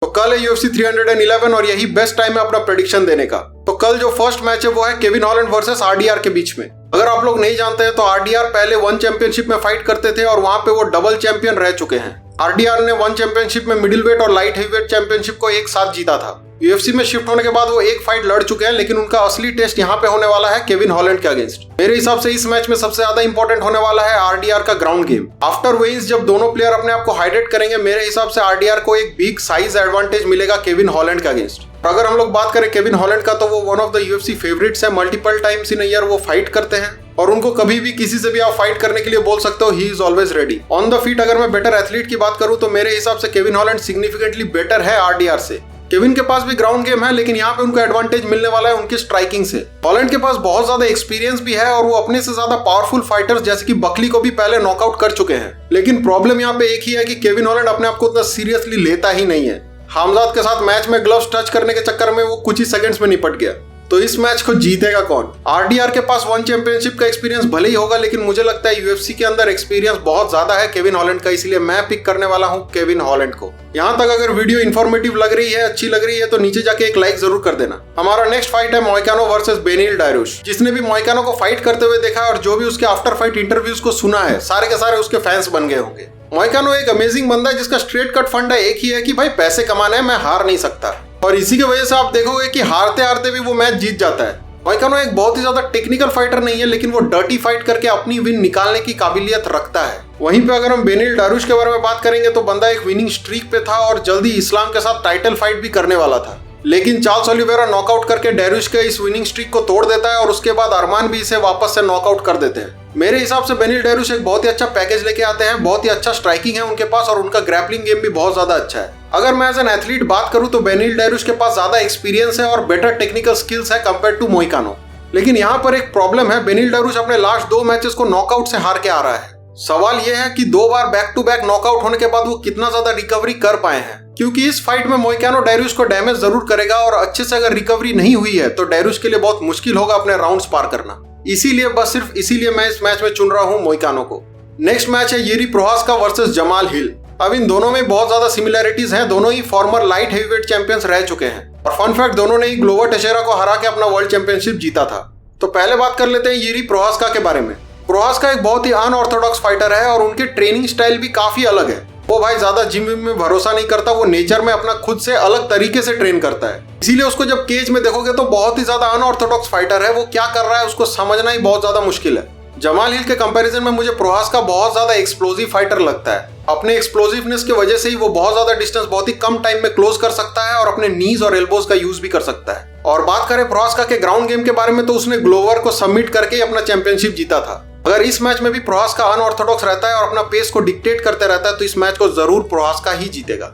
तो कल है UFC 311 और यही बेस्ट टाइम है अपना प्रेडिक्शन देने का। तो कल जो फर्स्ट मैच है वो है केविन हॉलैंड वर्सेस RDR के बीच में। अगर आप लोग नहीं जानते हैं तो RDR पहले वन चैंपियनशिप में फाइट करते थे और वहां पे वो डबल चैंपियन रह चुके हैं। RDR ने वन चैंपियनशिप में मिडिल वेट और लाइट हेवीवेट चैंपियनशिप को एक साथ जीता था। UFC में शिफ्ट होने के बाद वो एक फाइट लड़ चुके हैं, लेकिन उनका असली टेस्ट यहाँ पे होने वाला है केविन हॉलैंड के अगेंस्ट। मेरे हिसाब से इस मैच में सबसे ज्यादा इंपॉर्टेंट होने वाला है RDR का ग्राउंड गेम। आफ्टर वेइंस जब दोनों प्लेयर अपने आप को हाइड्रेट करेंगे, मेरे हिसाब से RDR को एक बिग साइज एडवांटेज मिलेगा केविन हॉलैंड के अगेंस्ट। अगर हम लोग बात करें केविन हॉलैंड का, तो वो one of the UFC favourites है। मल्टीपल टाइम्स इन ईयर वो फाइट करते हैं और उनको कभी भी किसी से भी आप फाइट करने के लिए बोल सकते हो, he is always ready on the feet. अगर मैं बेटर एथलीट की बात करूं तो मेरे हिसाब से केविन हॉलैंड सिग्निफिकेंटली बेटर है RDR से। केविन के पास भी ग्राउंड गेम है, लेकिन यहाँ पे उनको एडवांटेज मिलने वाला है उनकी स्ट्राइकिंग से। हॉलैंड के पास बहुत ज्यादा एक्सपीरियंस भी है और वो अपने से ज्यादा पावरफुल फाइटर्स जैसे कि बकली को भी पहले नॉकआउट कर चुके हैं। लेकिन प्रॉब्लम यहाँ पे एक ही है कि केविन हॉलैंड अपने आप को उतना सीरियसली लेता ही नहीं है। हमजाद के साथ मैच में ग्लव्स टच करने के चक्कर में वो कुछ ही सेकंड्स में निपट गया। तो इस मैच को जीतेगा कौन? RDR के पास वन चैंपियनशिप का एक्सपीरियंस भले ही होगा, लेकिन मुझे लगता है UFC के अंदर एक्सपीरियंस बहुत ज्यादा है केविन हॉलैंड का, इसलिए मैं पिक करने वाला हूं केविन हॉलैंड को। यहाँ तक अगर वीडियो इन्फॉर्मेटिव लग रही है, अच्छी लग रही है, तो नीचे जाके एक लाइक जरूर कर देना। हमारा नेक्स्ट फाइट है मोइकानो वर्सेस बेनिल डायरुश। जिसने भी मोइकानो को फाइट करते हुए देखा और जो भी उसके आफ्टर फाइट इंटरव्यूज को सुना है, सारे के सारे उसके फैंस बन गए होंगे। मोइकानो एक अमेजिंग बंदा है जिसका स्ट्रेट कट फंडा एक ही है कि भाई पैसे कमाना है, मैं हार नहीं सकता। और इसी की वजह से आप देखोगे कि हारते हारते भी वो मैच जीत जाता है। मोइकानो एक बहुत ही ज्यादा टेक्निकल फाइटर नहीं है, लेकिन वो डर्टी फाइट करके अपनी विन निकालने की काबिलियत रखता है। वहीं पे अगर हम बेनिल डारुश के बारे में बात करेंगे तो बंदा एक विनिंग स्ट्रीक पे था और जल्दी इस्लाम के साथ टाइटल फाइट भी करने वाला था, लेकिन चार्ल्स ओलिवेरा नॉकआउट करके डारुश के इस विनिंग स्ट्रीक को तोड़ देता है और उसके बाद अरमान भी इसे वापस से नॉकआउट कर देते हैं। मेरे हिसाब से बेनिल डारुश एक बहुत ही अच्छा पैकेज लेके आते हैं, बहुत ही अच्छा स्ट्राइकिंग है उनके पास और उनका ग्रैपलिंग गेम भी बहुत ज्यादा अच्छा है। अगर मैं एज एन एथलीट बात करूं तो बेनिल डारुश के पास ज्यादा एक्सपीरियंस है और बेटर टेक्निकल स्किल्स है कंपेयर टू मोइकानो। लेकिन यहाँ पर एक प्रॉब्लम है, बेनिल डारुश अपने लास्ट 2 मैचेस को नॉकआउट से हार के आ रहा है। सवाल यह है कि 2 बार बैक टू बैक नॉकआउट होने के बाद वो कितना ज्यादा रिकवरी कर पाए हैं, क्योंकि इस फाइट में मोइकानो डारुश को डैमेज जरूर करेगा और अच्छे से अगर रिकवरी नहीं हुई है तो डारुश के लिए बहुत मुश्किल होगा अपने राउंड्स पार करना। इसीलिए बस सिर्फ इसीलिए मैं इस मैच में चुन रहा हूँ मोइकानो को। नेक्स्ट मैच है येरी प्रोहास्का वर्सेस जमाल हिल। अब इन दोनों में बहुत ज्यादा सिमिलैरिटीज हैं, दोनों ही फॉर्मर लाइट हेवीवेट चैंपियंस रह चुके हैं और फन फैक्ट, दोनों ने ही ग्लोवर टेशेरा को हरा के अपना वर्ल्ड चैंपियनशिप जीता था। तो पहले बात कर लेते हैं येरी प्रोहास्का के बारे में। प्रोहास्का एक बहुत ही अनऑर्थोडॉक्स फाइटर है और उनके ट्रेनिंग स्टाइल भी काफी अलग है। वो भाई ज्यादा जिम में भरोसा नहीं करता, वो नेचर में अपना खुद से अलग तरीके से ट्रेन करता है। इसीलिए उसको जब केज में देखोगे तो बहुत ही ज्यादा अनऑर्थोडॉक्स फाइटर है, वो क्या कर रहा है उसको समझना ही बहुत ज्यादा मुश्किल है। जमाल हिल के कंपैरिजन में मुझे प्रोहास्का बहुत ज्यादा एक्सप्लोजिव फाइटर लगता है। अपने एक्सप्लोजिवनेस की वजह से ही वो बहुत ज्यादा डिस्टेंस बहुत ही कम टाइम में क्लोज कर सकता है और अपने नीज और एल्बोज का यूज भी कर सकता है। और बात करें प्रोहास्का के ग्राउंड गेम के बारे में तो उसने ग्लोवर को सबमिट करके ही अपना चैंपियनशिप जीता था। अगर इस मैच में भी प्रोहास्का अनऑर्थोडॉक्स रहता है और अपना पेस को डिक्टेट करते रहता है तो इस मैच को जरूर प्रोहास्का ही जीतेगा।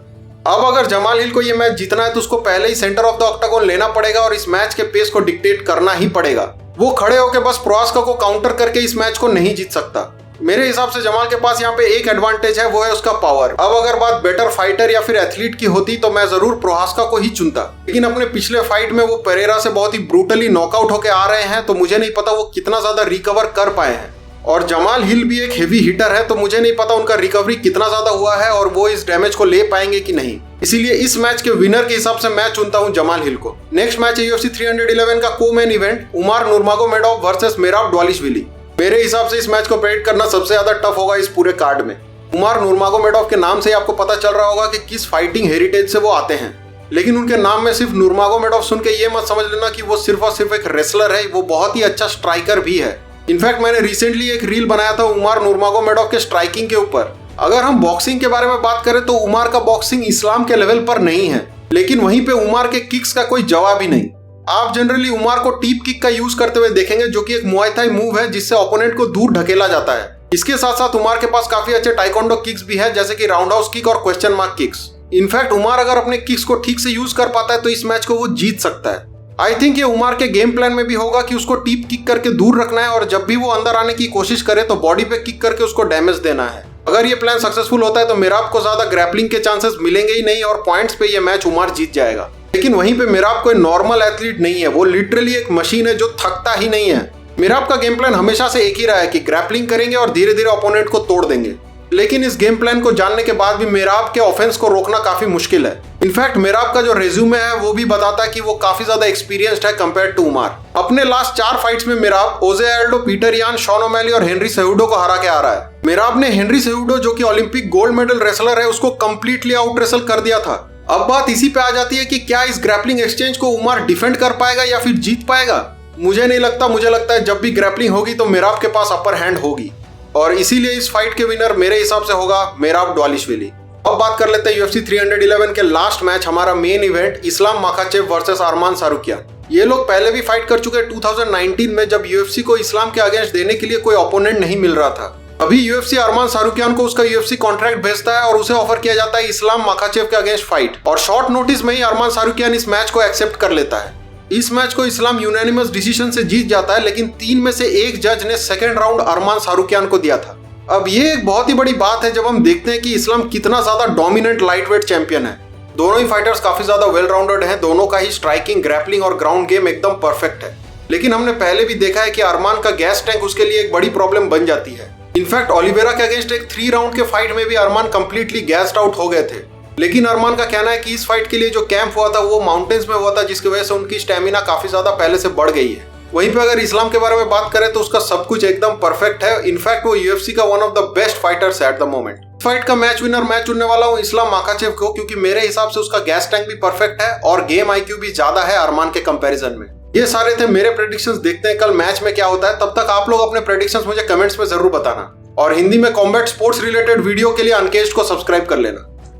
अब अगर जमाल हिल को ये मैच जीतना है तो उसको पहले ही सेंटर ऑफ द ऑक्टागोन लेना पड़ेगा और इस मैच के पेस को डिक्टेट करना ही पड़ेगा। वो खड़े होकर बस प्रोहास्का को काउंटर करके इस मैच को नहीं जीत सकता। मेरे हिसाब से जमाल के पास यहाँ पे एक एडवांटेज है, वो है उसका पावर। अब अगर बात बेटर फाइटर या फिर एथलीट की होती तो मैं जरूर प्रोहास्का को ही चुनता, लेकिन अपने पिछले फाइट में वो पेरेरा से बहुत ही ब्रूटली नॉकआउट होके आ रहे हैं, तो मुझे नहीं पता वो कितना ज्यादा रिकवर कर पाए हैं। और जमाल हिल भी एक हेवी हिटर है, तो मुझे नहीं पता उनका रिकवरी कितना ज्यादा हुआ है और वो इस डैमेज को ले पाएंगे कि नहीं। इसीलिए इस मैच के विनर के हिसाब से मैं चुनता हूं जमाल हिल को। नेक्स्ट मैच है UFC 311 का को-मेन इवेंट, उमर नुरमागोमेडोव वर्सेस मेराब ड्वालिशविली। मेरे हिसाब से इस मैच को प्रेडिक्ट करना सबसे ज्यादा टफ होगा इस पूरे कार्ड में। उमर नुरमागोमेडोव के नाम से आपको पता चल रहा होगा कि किस फाइटिंग हेरिटेज से वो आते हैं, लेकिन उनके नाम में सिर्फ नुरमागोमेडोव सुन के ये मत समझ लेना कि वो सिर्फ और सिर्फ एक रेसलर है, वो बहुत ही अच्छा स्ट्राइकर भी है। इनफैक्ट मैंने रिसेंटली एक रील बनाया था उमर नुरमागोमेडोव के स्ट्राइकिंग के ऊपर। अगर हम बॉक्सिंग के बारे में बात करें तो उमर का बॉक्सिंग इस्लाम के लेवल पर नहीं है, लेकिन वहीं पे उमर के किक्स का कोई जवाब ही नहीं। आप जनरली उमर को टीप किक का यूज करते हुए देखेंगे, जो कि एक मुआय थाई मूव है जिससे ओपोनेंट को दूर ढकेला जाता है। इसके साथ साथ उमर के पास काफी अच्छे टाइकोंडो किक्स भी है, जैसे कि राउंड हाउस किक और question mark kicks. In fact Umar अगर अपने किक्स को ठीक से यूज कर पाता है तो इस मैच को वो जीत सकता है। आई थिंक ये उमर के गेम प्लान में भी होगा कि उसको टीप किक करके दूर रखना है और जब भी वो अंदर आने की कोशिश करे तो बॉडी पे किक करके उसको डैमेज देना है। अगर ये प्लान सक्सेसफुल होता है तो मेराब को ज्यादा ग्रैपलिंग के चांसेस मिलेंगे ही नहीं और पॉइंट्स पे ये मैच उमर जीत जाएगा। लेकिन वहीं पे मेराब कोई नॉर्मल एथलीट नहीं है, वो लिटरली एक मशीन है जो थकता ही नहीं है। मेराब का गेम प्लान हमेशा से एक ही रहा है कि ग्रैपलिंग करेंगे और धीरे धीरे ओपोनेंट को तोड़ देंगे। लेकिन इस गेम प्लान को जानने के बाद भी मेराब के ऑफेंस को रोकना काफी मुश्किल है। इनफैक्ट मेराब का जो रेज्यूमे है वो भी बताता है कि वो काफी ज्यादा एक्सपीरियंस्ड है कंपेयर टू उमार। अपने लास्ट 4 फाइट्स में मेराब ओजे एल्डो, पीटर यान, शॉन ओमैली और हेनरी सेहुडो को हरा के आ रहा है। मेराब ने हेनरी सेहुडो, जो कि ओलंपिक गोल्ड मेडल रेसलर है, उसको कंप्लीटली आउट रेसल कर दिया था। अब बात इसी पे आ जाती है कि क्या इस ग्रैपलिंग एक्सचेंज को उमार डिफेंड कर पाएगा या फिर जीत पाएगा। मुझे नहीं लगता, मुझे लगता है जब भी ग्रैपलिंग होगी तो मेराब के पास अपर हैंड होगी और इसीलिए इस फाइट के विनर मेरे हिसाब से होगा मेराब द्वालिशविली। अब बात कर लेते हैं UFC 311 के लास्ट मैच, हमारा main event Islam Makhachev versus Arman Tsarukyan. ये लोग पहले भी फाइट कर चुके 2019 में, जब UFC को इस्लाम के अगेंस्ट देने के लिए कोई ओपोनेंट नहीं मिल रहा था। अभी UFC अरमान सारुकियान को उसका UFC कॉन्ट्रैक्ट भेजता है और उसे ऑफर किया जाता है इस्लाम माखाचेव के अगेंस्ट फाइट, और शॉर्ट नोटिस में ही अरमान सारुकियान इस मैच को एक्सेप्ट कर लेता है। इस मैच को इस्लाम यूनानिमस डिसीजन से जीत जाता है, लेकिन 3 में से 1 जज ने सेकंड राउंड अरमान सारुकियान को दिया था। अब ये एक बहुत ही बड़ी बात है जब हम देखते हैं कि इस्लाम कितना ज्यादा डोमिनेंट लाइटवेट चैंपियन है। दोनों ही फाइटर्स काफी ज्यादा वेल राउंडेड हैं, दोनों का ही स्ट्राइकिंग, ग्रैपलिंग और ग्राउंड गेम एकदम परफेक्ट है। लेकिन हमने पहले भी देखा है कि अरमान का गैस टैंक उसके लिए एक बड़ी प्रॉब्लम बन जाती है। इनफैक्ट ओलिवेरा के अगेंस्ट एक 3 राउंड के फाइट में भी अरमान कंप्लीटली गैस्ड आउट हो गए थे। लेकिन अरमान का कहना है कि इस फाइट के लिए जो कैंप हुआ था वो माउंटेन्स में हुआ था, जिसकी वजह से उनकी स्टेमिना काफी ज्यादा पहले से बढ़ गई है। वहीं पे अगर इस्लाम के बारे में बात करें तो उसका सब कुछ एकदम परफेक्ट है। इनफैक्ट वो UFC का one of the best fighters at the moment. Fight का मैच विनर मैं चुनने वाला हूँ इस्लाम माखाचेव को, क्योंकि मेरे हिसाब से उसका गैस टैंक भी परफेक्ट है और गेम IQ भी ज्यादा है अरमान के कंपैरिजन में। ये सारे थे मेरे प्रेडिक्शंस। देखते हैं कल मैच में क्या होता है। तब तक आप लोग अपने प्रेडिक्शंस मुझे कमेंट्स में जरूर बताना और हिंदी में कॉम्बैट स्पोर्ट्स रिलेटेड वीडियो के लिए अनकेज्ड को सब्सक्राइब कर लेना।